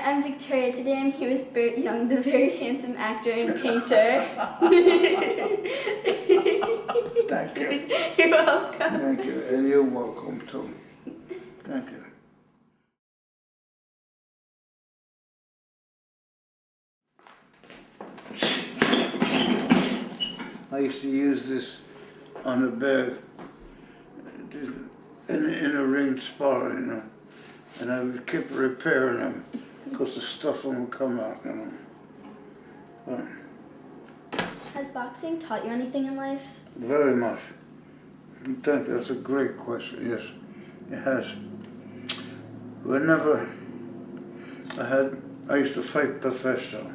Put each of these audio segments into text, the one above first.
I'm Victoria. Today I'm here with Burt Young, the very handsome actor and painter. Thank you. You're welcome. Thank you, and you're welcome too. Thank you. I used to use this on the bed in a ring sparring, you know, and I would keep repairing them because the stuff would come out, you know. Has boxing taught you anything in life? Very much. I think that's a great question. Yes, it has. Whenever I used to fight professional.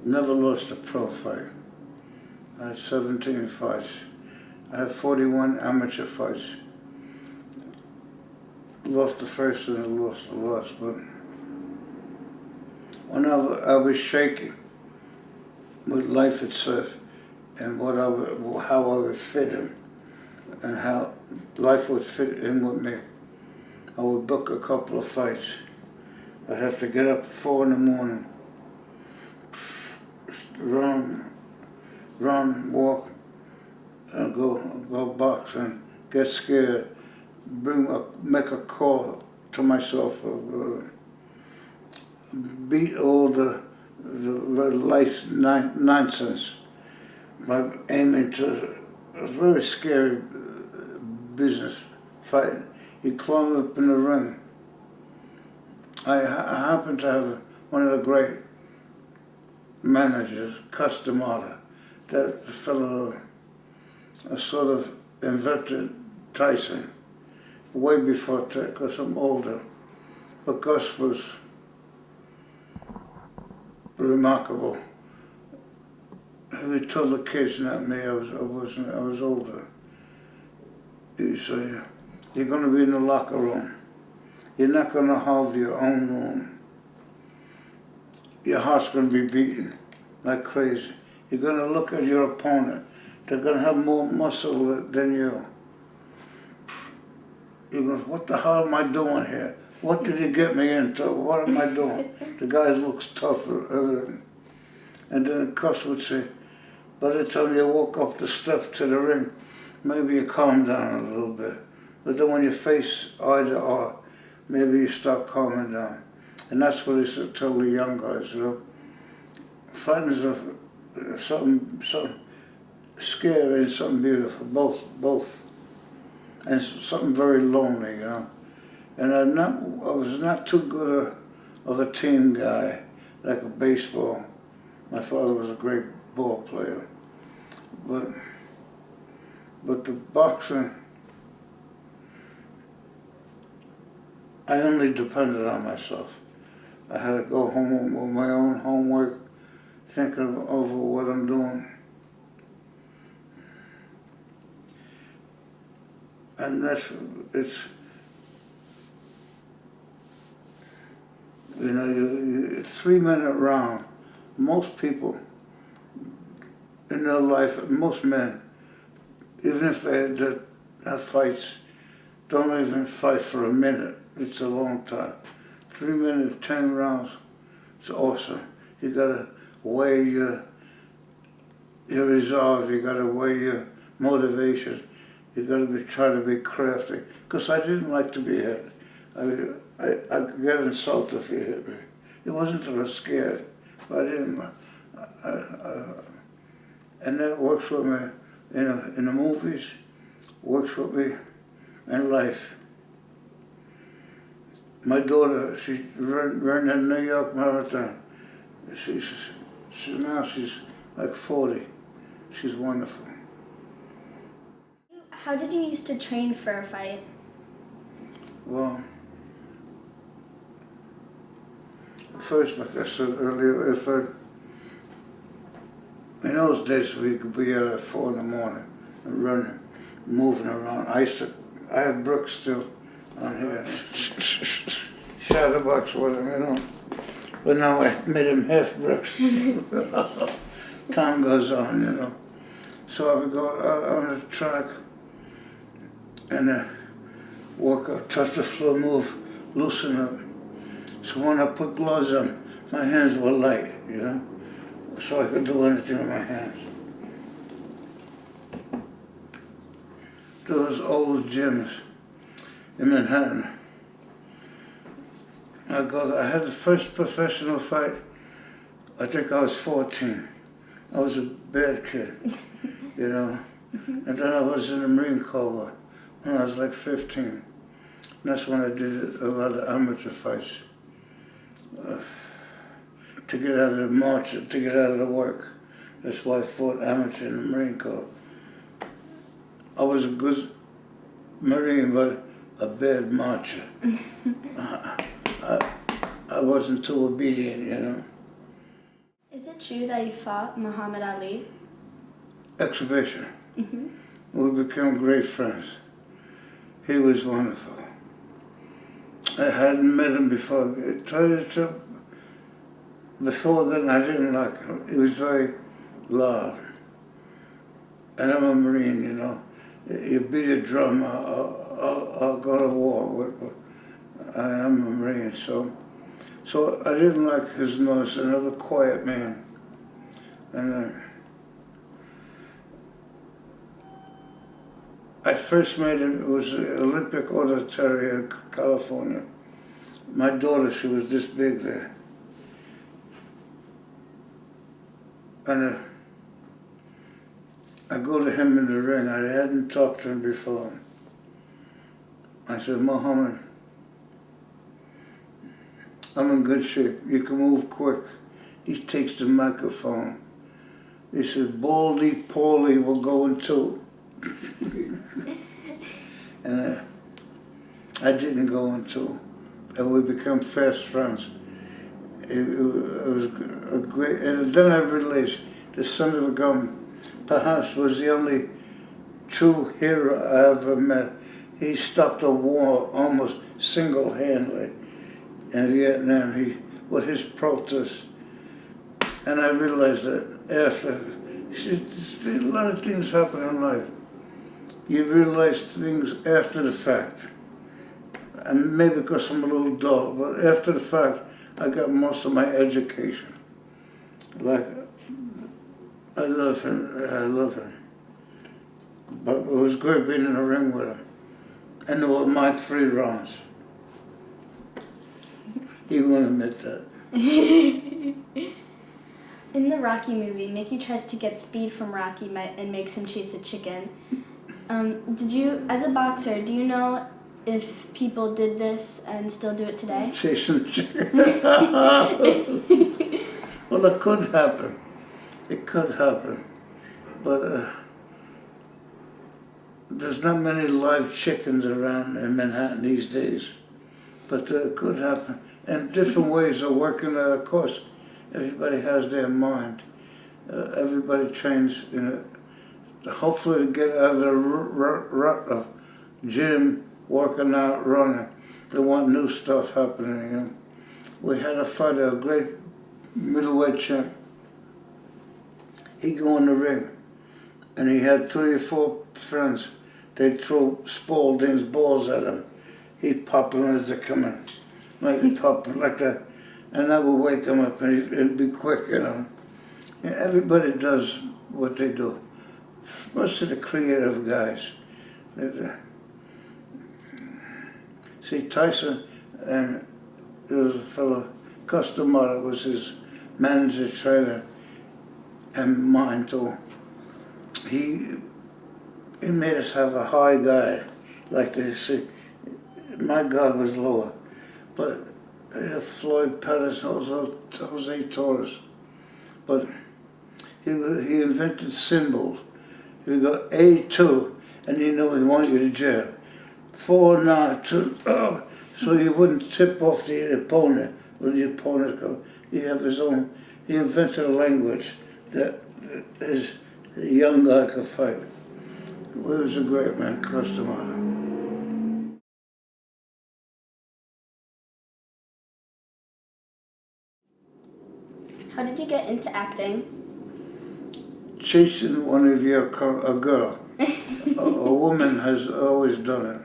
Never lost a pro fight. I had 17 fights. I had 41 amateur fights. Lost the first and I lost the last, but when I was shaking with life itself and how I would fit in and how life would fit in with me, I would book a couple of fights. I'd have to get up at 4 in the morning, run, walk, and go box and get scared, make a call to myself, beat all the life nonsense by aiming to a very scary business fighting. You climb up in the ring. I happen to have one of the great managers, Customata, that fellow sort of invented Tyson way before, because I'm older. But Gus was remarkable. He would tell the kids, not me, I was older. He said, you're going to be in the locker room. You're not going to have your own room. Your heart's going to be beating like crazy. You're going to look at your opponent. They're going to have more muscle than you. You're going, what the hell am I doing here? What did he get me into? What am I doing? The guy looks tougher. And then the cuss would say, by the time you walk up the steps to the ring, maybe you calm down a little bit. But then when you face eye to eye, maybe you start calming down. And that's what he should tell the young guys, you know. Fighting is something scary and something beautiful, both. And something very lonely, you know. And I was not too good of a team guy, like a baseball. My father was a great ball player. But the boxing, I only depended on myself. I had to go home with my own homework, thinking over what I'm doing. And it's, you know, 3-minute round. Most people in their life, most men, even if they have fights, don't even fight for a minute. It's a long time. 3 minutes, 10 rounds, it's awesome. You gotta weigh your resolve, you gotta weigh your motivation, you gotta try to be crafty. Because I didn't like to be hit. I could get insulted if you hit me. It wasn't that I was scared, but I didn't. And that works with me in the movies, works with me in life. My daughter, she ran the New York Marathon. Now she's like 40. She's wonderful. How did you used to train for a fight? Well, first, like I said earlier, in those days we could be out at 4 in the morning and running, moving around. I have bricks still on here. Shadowbox with them, you know. But now I made them half bricks. Time goes on, you know. So I would go out on the track and walk up, touch the floor, move, loosen up. So when I put gloves on, my hands were light, you know, so I could do anything with my hands. Those old gyms in Manhattan. I had the first professional fight, I think I was 14. I was a bad kid, you know. And then I was in the Marine Corps when I was like 15. And that's when I did a lot of amateur fights. To get out of the march, to get out of the work. That's why I fought amateur in the Marine Corps. I was a good Marine, but a bad marcher. I wasn't too obedient, you know. Is it true that you fought Muhammad Ali? Exhibition. We became great friends. He was wonderful. I hadn't met him before. To tell you the truth, before then I didn't like him. He was very loud. And I'm a Marine, you know. You beat a drum, I'll go to war. I am a Marine, so I didn't like his noise, another quiet man. And I first met him, it was the Olympic Auditorium in California. My daughter, she was this big there. And I go to him in the ring. I hadn't talked to him before. I said, Muhammad, I'm in good shape. You can move quick. He takes the microphone. He said, Baldy, Paulie, we're going too. And I didn't go into, and we became fast friends. It was a great, and then I realized the son of a gun perhaps was the only true hero I ever met. He stopped a war almost single-handedly in Vietnam with his protest. And I realized that after, a lot of things happen in life. You realize things after the fact. And maybe because I'm a little dull, but after the fact, I got most of my education. Like, I love him. But it was great being in the ring with him. And they were my 3 rounds. He won't admit that. In the Rocky movie, Mickey tries to get speed from Rocky and makes him chase a chicken. Did you, as a boxer, do you know if people did this and still do it today? Chasing chicken. Well, it could happen. It could happen. But there's not many live chickens around in Manhattan these days. But it could happen. And different ways of working that, of course. Everybody has their mind. Everybody trains, you know, hopefully to get out of the rut of gym, working out, running. They want new stuff happening. You know. We had a fighter, a great middleweight champ. He'd go in the ring, and he had 3 or 4 friends. They'd throw Spalding's balls at him. He'd pop them as they come in. Like he'd pop them like that. And that would wake him up, and it'd be quick, you know. Yeah, everybody does what they do. Most of the creative guys. See, Tyson, and there was a fellow, Customato was his manager, trainer, and mine too. He made us have a high guy, like they say. My God was lower, but Floyd Patterson, Jose Torres. But he invented symbols. He would go A2, and he knew he wanted you to jab. 4, 9, 2, oh, so you wouldn't tip off the opponent when the opponent go. He have his own. He invented a language that a young guy could fight. He was a great man, Customato. How did you get into acting? Chasing one of your, a girl. A woman has always done it.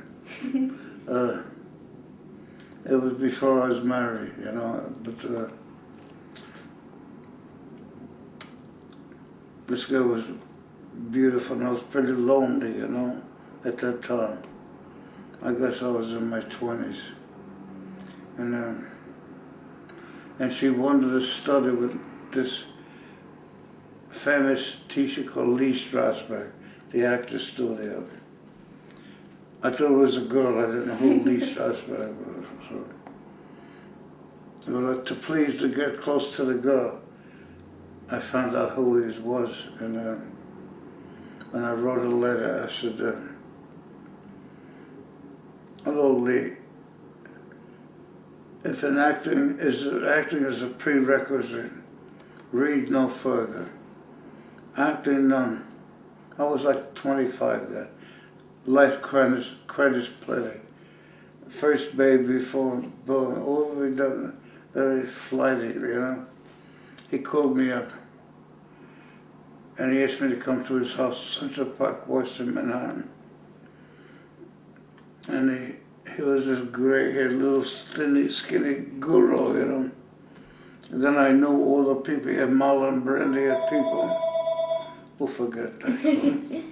It was before I was married, you know, but this girl was beautiful and I was pretty lonely, you know, at that time. I guess I was in my 20s. And she wanted to study with this famous teacher called Lee Strasberg, the actor studio. I thought it was a girl, I didn't know who Lee Strasberg was. So, to please to get close to the girl, I found out who he was, and I wrote a letter. I said, "Hello, Lee. If acting is a prerequisite, read no further. Acting none." I was like 25 then. Life credits plenty. First baby before born, all we done, very flighty, you know. He called me up and he asked me to come to his house, Central Park, Western Manhattan. And he was this gray-haired, little skinny guru, you know. And then I knew all the people, he had Marlon Brando, he had people. We'll forget that.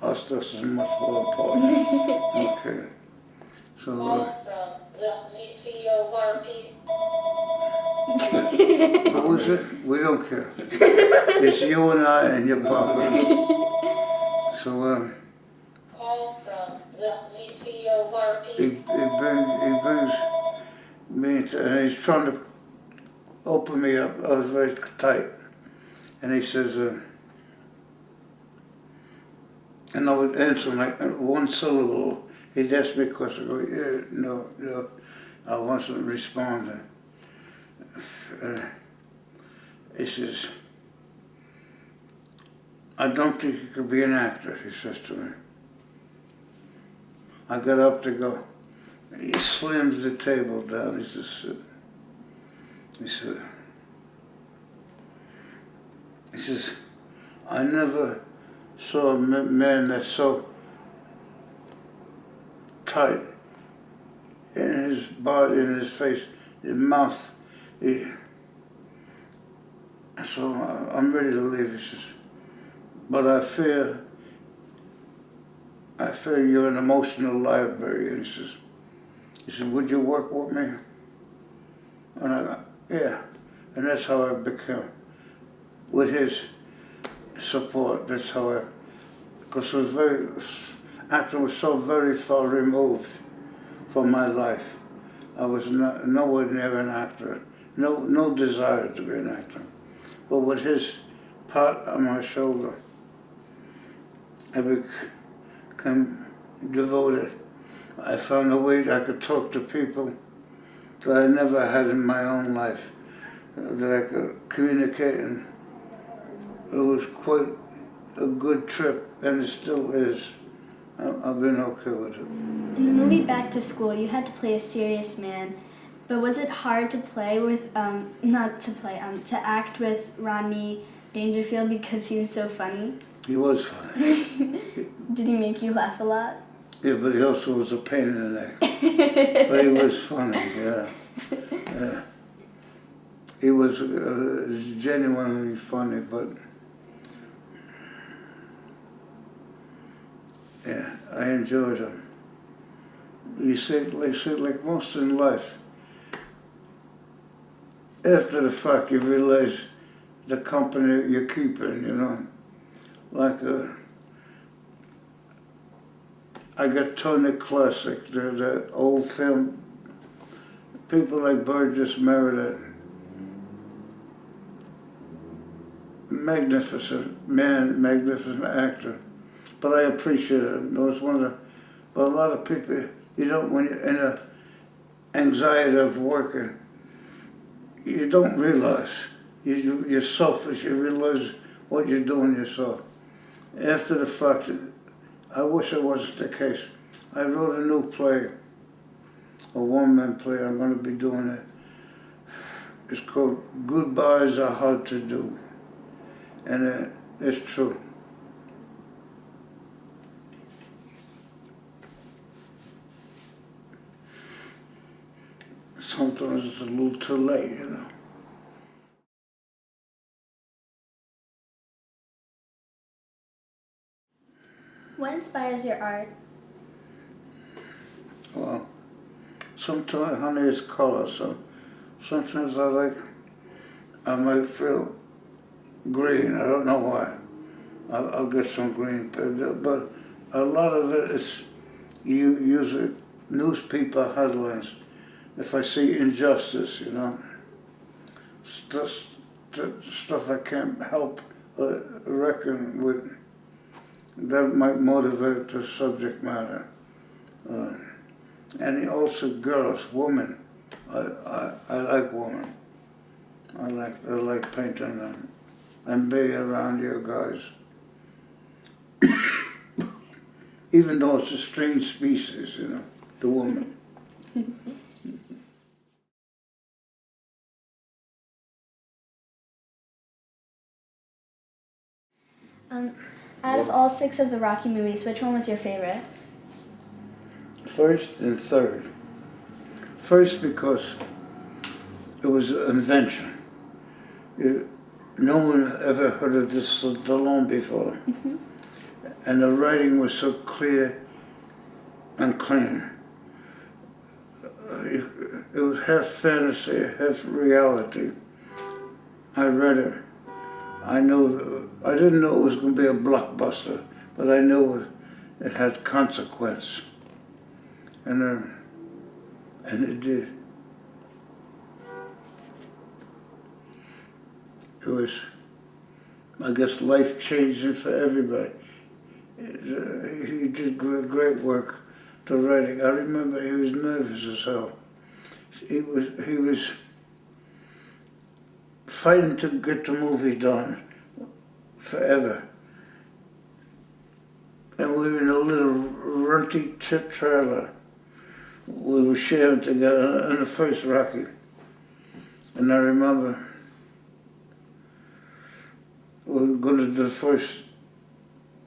Our stuff is much more important. Okay. So, what was it? We don't care. It's you and I and your papa. So, he brings me to, and he's trying to open me up. I was very tight. And he says, and I would answer like one syllable. He'd ask me a question. I go, yeah, no. I wasn't responding. He says, "I don't think you could be an actor," he says to me. I got up to go. He slams the table down. He says, "I never saw a man that's so tight in his body, in his face, his mouth. So I'm ready to leave." He says, "But I fear you're an emotional library." And he says, "Would you work with me?" And I go, "Yeah." And that's how I became. With his support, that's how because acting was so very far removed from my life. I was nowhere near an actor, no desire to be an actor. But with his part on my shoulder, I became devoted. I found a way that I could talk to people that I never had in my own life, that I could communicate, and it was quite a good trip, and it still is. I've been okay with it. In the movie Back to School, you had to play a serious man, but was it hard to play with, to act with Rodney Dangerfield because he was so funny? He was funny. Did he make you laugh a lot? Yeah, but he also was a pain in the neck. But he was funny, yeah. He was genuinely funny, but yeah, I enjoyed him. You see, like most in life, after the fact you realize the company you're keeping, you know. Like I got Tony Classic, the old film. People like Burgess Meredith, magnificent man, magnificent actor. But I appreciate it. It was one of the, but a lot of people, you don't, when you're in the anxiety of working, you don't realize. You're selfish, you realize what you're doing yourself. After the fact, I wish it wasn't the case. I wrote a new play, a one-man play. I'm going to be doing it. It's called Goodbyes Are Hard to Do. And it's true. sometimes it's a little too late, you know. What inspires your art? Well, sometimes, honey, it's color. So sometimes I might feel green. I don't know why. I'll get some green, but a lot of it is usually newspaper headlines. If I see injustice, you know, stuff I can't help but reckon with, that might motivate the subject matter. And also girls, women. I like women. I like painting them and being around you guys. Even though it's a strange species, you know, the woman. Out of all 6 of the Rocky movies, which one was your favorite? First and third. First because it was an invention. No one ever heard of this Stallone before. Mm-hmm. And the writing was so clear and clean. It was half fantasy, half reality. I read it. I didn't know it was going to be a blockbuster, but I knew it had consequence. And it did. It was, I guess, life-changing for everybody. He did great work to writing. I remember he was nervous as hell. He was fighting to get the movie done forever. And we were in a little runty trailer. We were sharing together in the first Rocky. And I remember we were going to do the first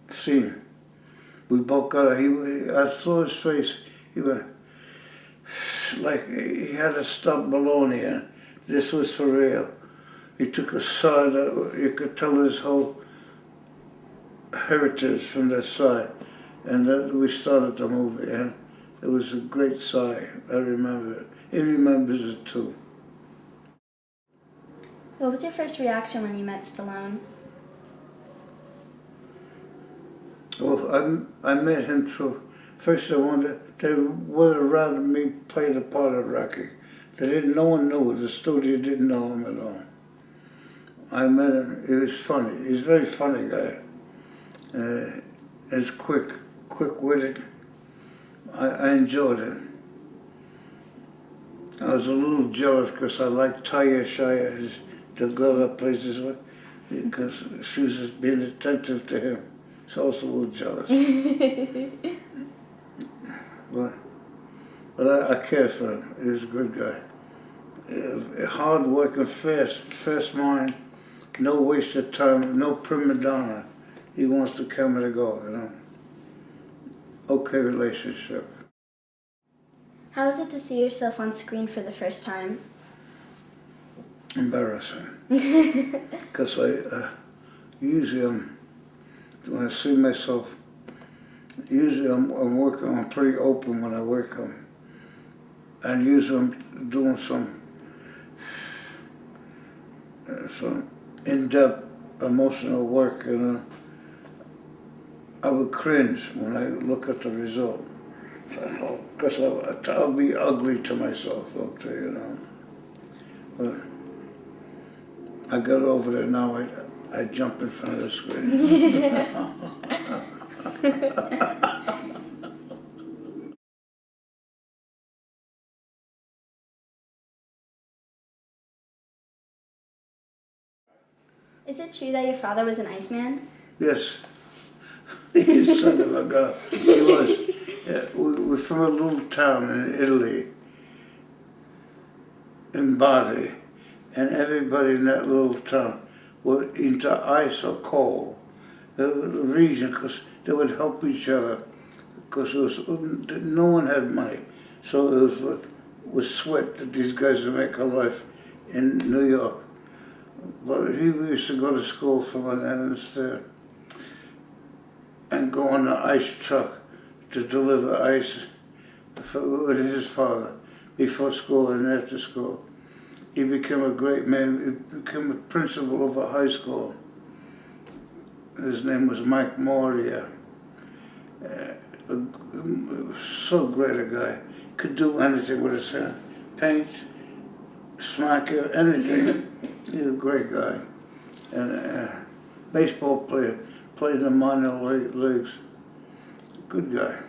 scene. We both got it. I saw his face. He went like he had a stop baloney in. This was for real. He took a side that you could tell his whole heritage from that side. And then we started the movie, and it was a great sigh. I remember it. He remembers it too. What was your first reaction when you met Stallone? Well, I met him through. First, they would have rather me play the part of Rocky. No one knew. The studio didn't know him at all. I met him. He was funny. He's a very funny guy. He's quick-witted. I enjoyed it. I was a little jealous because I liked Taya Shire, the girl that plays this way, because she was just being attentive to him. So I was a little jealous. but I cared for him. He was a good guy. Hard working, fast mind, no wasted time, no prima donna. He wants the camera to go, you know. Okay relationship. How was it to see yourself on screen for the first time? Embarrassing. Because usually when I see myself, usually I'm working, I'm pretty open when I work on. And usually I'm doing some in-depth emotional work, you know. I would cringe when I look at the result. Because I'll be ugly to myself up there, you know. But I got over it now. I jump in front of the screen. Is it true that your father was an Iceman? Yes. He's son of a gun. He was. Yeah, we're from a little town in Italy, in Bari, and everybody in that little town were into ice or cold. The region, because they would help each other, because no one had money. So it was with sweat that these guys would make a life in New York. But he used to go to school from an instead and go on the ice truck to deliver ice with his father before school and after school. He became a great man. He became a principal of a high school. His name was Mike Moria. So great a guy. Could do anything with his hand. Paint, smack you, anything. He's a great guy. And baseball player, played in the minor leagues. Good guy.